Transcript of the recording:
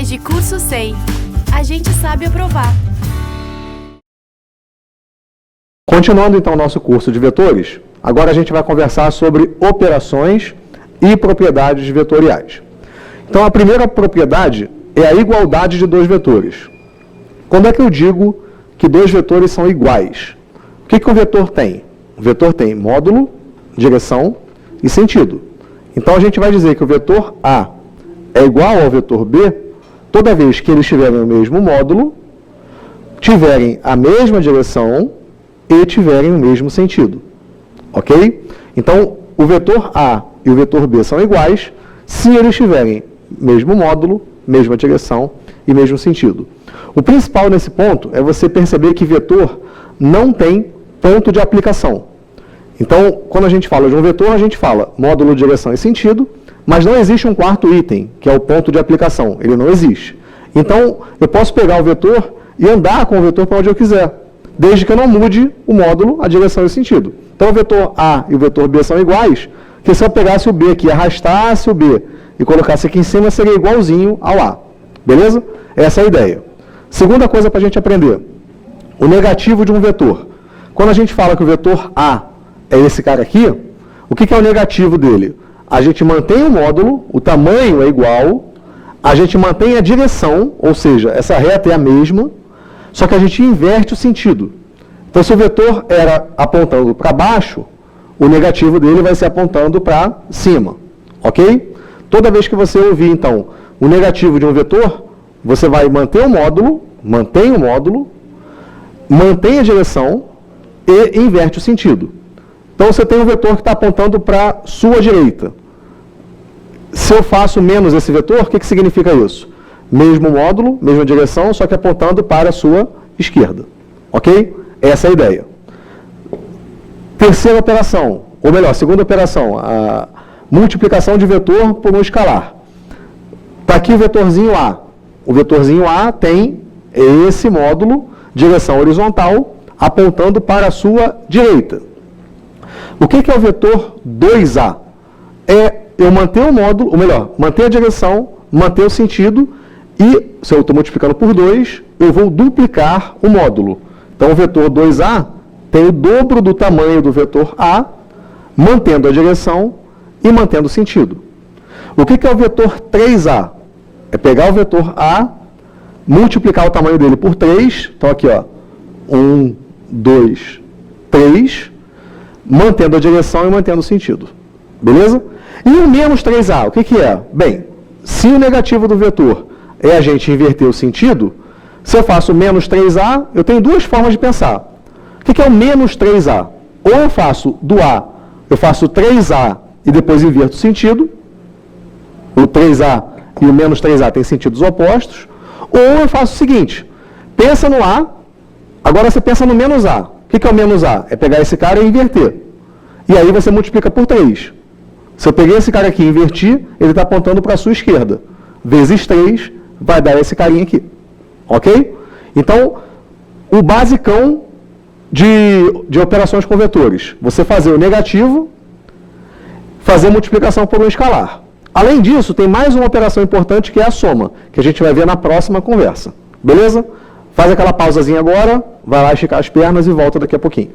de Curso SEI. A gente sabe aprovar. Continuando então o nosso curso de vetores, agora a gente vai conversar sobre operações e propriedades vetoriais. Então a primeira propriedade é a igualdade de dois vetores. Quando é que eu digo que dois vetores são iguais? O que o vetor tem? O vetor tem módulo, direção e sentido. Então a gente vai dizer que o vetor A é igual ao vetor B toda vez que eles tiverem o mesmo módulo, tiverem a mesma direção e tiverem o mesmo sentido. Ok? Então, o vetor A e o vetor B são iguais se eles tiverem mesmo módulo, mesma direção e mesmo sentido. O principal nesse ponto é você perceber que vetor não tem ponto de aplicação. Então, quando a gente fala de um vetor, a gente fala módulo, direção e sentido, mas não existe um quarto item, que é o ponto de aplicação. Ele não existe. Então, eu posso pegar o vetor e andar com o vetor para onde eu quiser, desde que eu não mude o módulo, a direção e o sentido. Então, o vetor A e o vetor B são iguais, que se eu pegasse o B aqui, arrastasse o B e colocasse aqui em cima, seria igualzinho ao A. Beleza? Essa é a ideia. Segunda coisa para a gente aprender. O negativo de um vetor. Quando a gente fala que o vetor A é esse cara aqui, o que é o negativo dele? A gente mantém o módulo, o tamanho é igual, a gente mantém a direção, ou seja, essa reta é a mesma, só que a gente inverte o sentido. Então, se o vetor era apontando para baixo, o negativo dele vai ser apontando para cima. Ok? Toda vez que você ouvir, então, o negativo de um vetor, você vai manter o módulo, mantém a direção e inverte o sentido. Então, você tem um vetor que está apontando para a sua direita. Se eu faço menos esse vetor, o que significa isso? Mesmo módulo, mesma direção, só que apontando para a sua esquerda. Ok? Essa é a ideia. Terceira operação, ou melhor, segunda operação, a multiplicação de vetor por um escalar. Está aqui o vetorzinho A. O vetorzinho A tem esse módulo, direção horizontal, apontando para a sua direita. O que é o vetor 2A? É eu manter o módulo, ou melhor, manter a direção, manter o sentido, e se eu estou multiplicando por 2, eu vou duplicar o módulo. Então, o vetor 2A tem o dobro do tamanho do vetor A, mantendo a direção e mantendo o sentido. O que é o vetor 3A? É pegar o vetor A, multiplicar o tamanho dele por 3, então aqui, ó, 1, 2, 3, mantendo a direção e mantendo o sentido. Beleza? E o menos 3A, o que é? Bem, se o negativo do vetor é a gente inverter o sentido, se eu faço menos 3A, eu tenho duas formas de pensar. O que é o menos 3A? Ou eu faço do A, eu faço 3A e depois inverto o sentido, o 3A e o menos 3A têm sentidos opostos, ou eu faço o seguinte, pensa no A, agora você pensa no menos A. O que é o menos A? É pegar esse cara e inverter. E aí você multiplica por 3. Se eu peguei esse cara aqui e inverti, ele está apontando para a sua esquerda. Vezes 3 vai dar esse carinha aqui. Ok? Então, o basicão de operações com vetores. Você fazer o negativo, fazer multiplicação por um escalar. Além disso, tem mais uma operação importante que é a soma, que a gente vai ver na próxima conversa. Beleza? Faz aquela pausazinha agora, vai lá esticar as pernas e volta daqui a pouquinho.